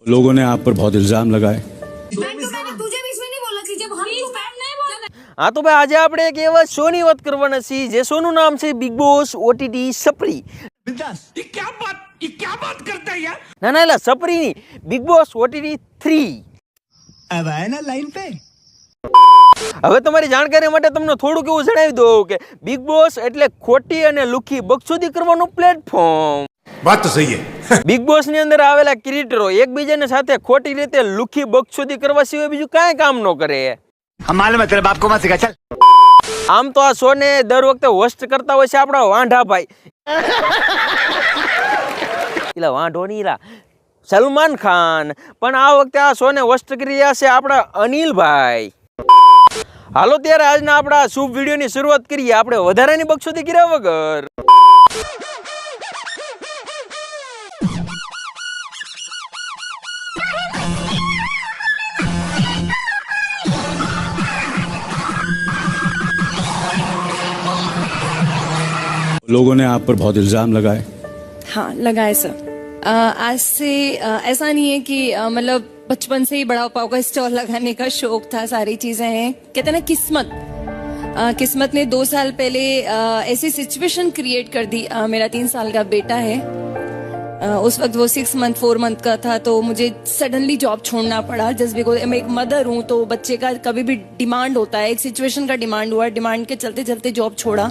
लोगों ने आप पर बहुत इल्जाम लगाए। हाँ तो भाई આજે આપણે એક એવા શોની વાત કરવાના છીએ જે શોનું નામ છે બિગ બોસ ઓટીટી સપરી। ના ના એટલે સપરી નહીં, બિગ બોસ ઓટીટી 3। अब आए ना लाइन पे। હવે તમારી જાણકારી માટે તમને થોડુંક એવું જણાવી દઉં કે બિગ બોસ એટલે ખોટી અને લુખી બકચોદી કરવાનું પ્લેટફોર્મ। बात तो सही है। બિગ બોસ ની અંદર આવેલા ક્રિએટરો એકબીજાની સાથે ખોટી રીતે લુખી બકચોદી કરવા સિવાય બીજું કાંઈ કામ ન કરે। हम मालूम है तेरे बाप को मत सिखा चल। આમ તો આ શો ને દર વખતે હોસ્ટ કરતા હોય છે આપણા વાંઢાભાઈ, એલા વાંઢો નહીં એલા સલમાન ખાન, પણ આ વખતે આ શો ને હોસ્ટ કરી રહ્યા છે આપણા અનિલભાઈ। હાલો ત્યારે આજના આપણા શુભ વિડીયોની શરૂઆત કરીએ આપણે વધારાની બકચોદી કર્યા વગર। लोगों ने आप पर बहुत इल्जाम लगाए। हाँ लगाए सर। आज से ऐसा नहीं है कि मतलब बचपन से ही बड़ा पाव का स्टॉल लगाने का शौक था, सारी चीजें हैं। कहते हैं ना किस्मत, किस्मत ने 2 साल पहले ऐसी सिचुएशन क्रिएट कर दी। मेरा 3 साल का बेटा है, उस वक्त वो 6 मंथ 4 मंथ का था, तो मुझे सडनली जॉब छोड़ना पड़ा जस्ट बिकॉज मैं एक मदर हूँ। तो बच्चे का कभी भी डिमांड होता है, एक सिचुएशन का डिमांड हुआ, डिमांड के चलते चलते जॉब छोड़ा।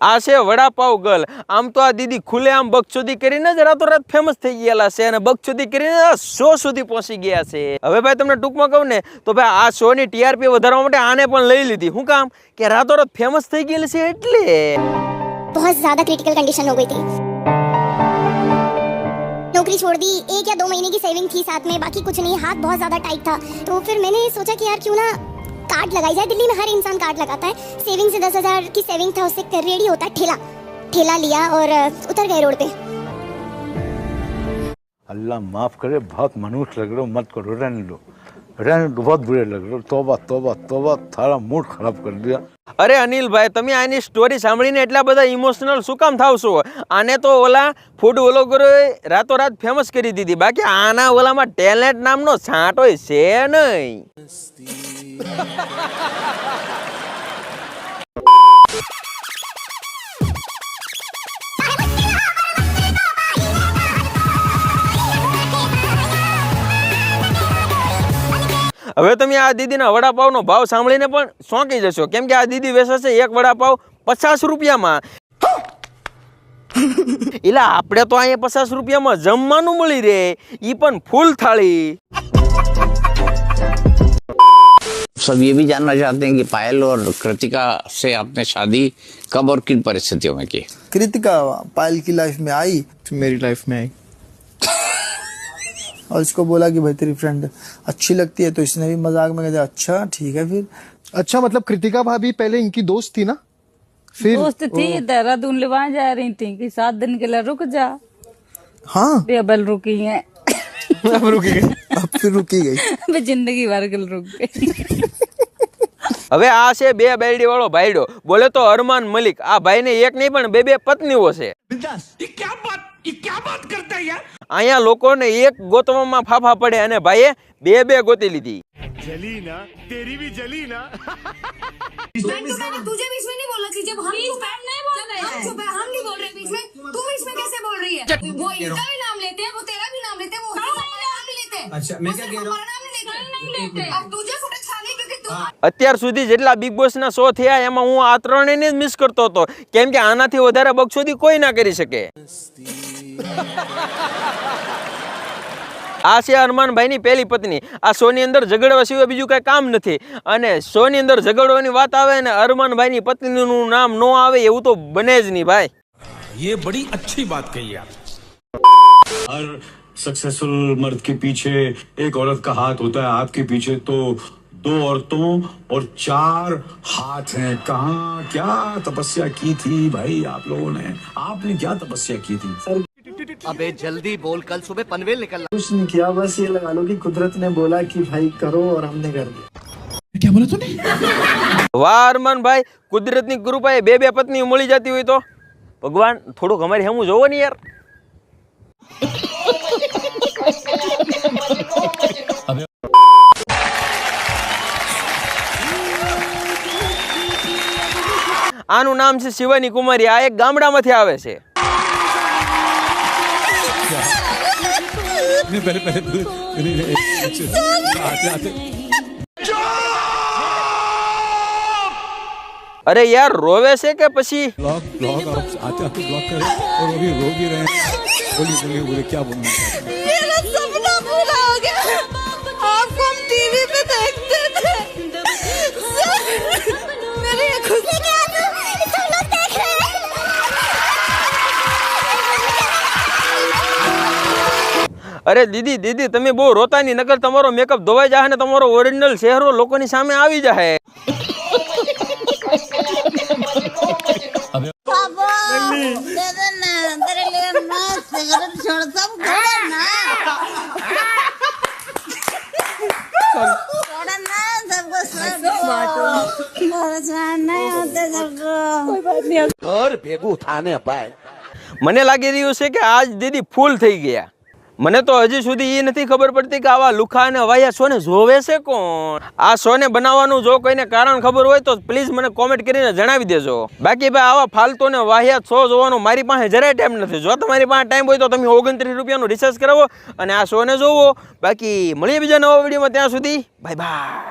આ છે વડાપાવ ગર્લ। આમ તો આ દીદી ખુલ્લે આમ બકચોદી કરીને જ રાતોરાત ફેમસ થઈ ગયેલા છે અને બકચોદી કરીને આ શો સુધી પહોંચી ગયા છે। હવે ભાઈ તમને ટૂંકમાં કહું ને તો ભાઈ આ શો ની ટીઆરપી વધારવા માટે આને પણ લઈ લીધી। શું કામ કે રાતોરાત ફેમસ થઈ ગયેલી છે એટલે। बहुत ज्यादा क्रिटिकल कंडीशन हो गई थी, नौकरी छोड़ दी, 1 या 2 महीने की सेविंग थी साथ में, बाकी कुछ नहीं, हाथ बहुत ज्यादा टाइट था। तो फिर मैंने सोचा कि यार क्यों ना कार्ड लगाई जाए। दिल्ली में हर इंसान कार्ड लगाता है, सेविंग से 10,000 की सेविंग था, उससे रेडी होता है ठेला लिया और उतर गए रोड पे। अल्लाह माफ करे, बहुत मनुष्य लग रहे हो, मत करो, रहने दो, बहुत बुरे लग रहे हो। तौबा तौबा तौबा, थारा मूड खराब कर दिया। અરે અનિલભાઈ તમે આની સ્ટોરી સાંભળીને એટલા બધા ઇમોશનલ શું કામ થાવ છો? આને તો ઓલા ફૂડ વ્લોગરોએ રાતોરાત ફેમસ કરી દીધી, બાકી આના ઓલામાં ટેલેન્ટ નામનો છાંટોય છે નહીં। હવે તમે આ દીદીના વડાપાવનો ભાવ સાંભળીને પણ ચોંકી જશો, કેમ કે આ દીદી વેચે છે એક વડાપાવ 50 રૂપિયામાં। એટલે આપણે તો અહીંયા 50 રૂપિયામાં જમવાનું મળી રહે, ઈ પણ ફૂલ થાળી। सब ये भी जानना चाहते हैं कि पायल और कृतिका से आपने शादी कब और किन परिस्थितियों में की? कृतिका पायल की लाइफ में आई तो मेरी लाइफ में आई और इसको बोला कि भाई तेरी फ्रेंड अच्छी लगती है, तो इसने भी मजाक में कहा अच्छा ठीक है फिर। अच्छा मतलब कृतिका भाभी पहले इनकी दोस्त थी ना? फिर दोस्त थी, देहरादून ले वहां जा रही थी कि 7 दिन के लिए रुक जा। हाँ बेबल रुकी है, अब रुकी गई, अब फिर रुकी गई, जिंदगी भर के रुक गई। હવે આ છે બે બેરડી વાળો ભાઈડો, બોલે તો અરમાન મલિક। આ ભાઈને એક નહીં પણ બે પત્નીઓ છે। અહીંયા લોકોને એક ગોતવામાં ફાફા પડે અને ભાઈએ બે ગોતી લીધી। जली ना, तेरी भी जली ना। तुझे बीच में नहीं बोलना चाहिए, जब हम नहीं बोल रहे हैं, हम नहीं बोल रहे बीच में, तुम इसमें कैसे बोल रही है? वो इनका भी नाम लेते हैं, वो तेरा भी नाम लेते हैं, वो हमारा नाम भी लेते हैं। अच्छा मैं क्या कह रहा हूं, नाम नहीं लेते। अब तुझे फुटेज खाने क्योंकि तू અત્યાર સુધી જેટલા બિગ બોસના શો થયા એમાં હું આ ત્રણેયને જ મિસ કરતો હતો, કેમ કે આનાથી વધારે બકચોદી કોઈ ના કરી શકે। આ છે અરમાનભાઈની પહેલી પત્ની। આ શોની અંદર ઝઘડવા સિવાય બીજું કઈ કામ નથી અને શોની અંદર ઝઘડવાની વાત આવે ને અરમાનભાઈની પત્નીનું નામ ન આવે એવું તો બને જ નહીં ભાઈ। ये बड़ी अच्छी बात कही आप। हर सक्सेसफुल मर्द के पीछे एक औरत का हाथ होता है, आपके पीछे तो 2 औरतों और 4 हाथ हैं। कहाँ क्या तपस्या की थी भाई आप लोगों ने, आपने क्या तपस्या की थी? अबे जल्दी बोल, कल सुबह पनवेल निकलना। कुछ नहीं किया, बस ये लगा लो कि कुदरत ने बोला कि भाई करो और हमने कर दिया। क्या बोला तूने? વાહ અરમાનભાઈ, કુદરતની કૃપાએ બે પત્ની મળી જતી હોય તો ભગવાન થોડુંક અમારી હમું જોવો ને યાર। આનું નામ છે શિવાની કુમારી. આ એક ગામડામાંથી આવે છે. અરે યાર રોવે છે કે પછી ब्लॉग ब्लॉग आप आते आते ब्लॉग करें और वो भी रो भी रहे हैं. बोलिए बोलिए बोलिए क्या बोलना चाहते हैं? मेरा सपना पूरा हो गया. आपको हम टीवी पे देखते थे. मेरी ये खुशी सब लोग देख रहे हैं. અરે દીદી દીદી તમે બહુ રોતા નહીં, નકર તમારો મેકઅપ ધોવાઈ જાય ને તમારો ઓરિજિનલ ચહેરો લોકોની સામે આવી જાય. घर भेगू थाने पाए. મને લાગી રહ્યું છે કે આજ દીદી ફૂલ થઈ ગયા. મને તો હજી સુધી એ નથી ખબર પડતી કે આવા લુખા અને વાયા શોને જોવે છે કોણ. આ શોને બનાવવાનું જો કોઈને કારણ ખબર હોય તો પ્લીઝ મને કોમેન્ટ કરીને જણાવી દેજો. બાકી ભાઈ આવા ફાલતુ ને વાહિયાત શો જોવાનો મારી પાસે જરાય ટાઈમ નથી. જો તમારી પાસે ટાઈમ હોય તો તમે 29 રૂપિયાનું રિસર્ચ કરાવો અને આ શોને જોવો. બાકી મળીએ બીજા નવા વિડીયોમાં. ત્યાં સુધી બાય બાય.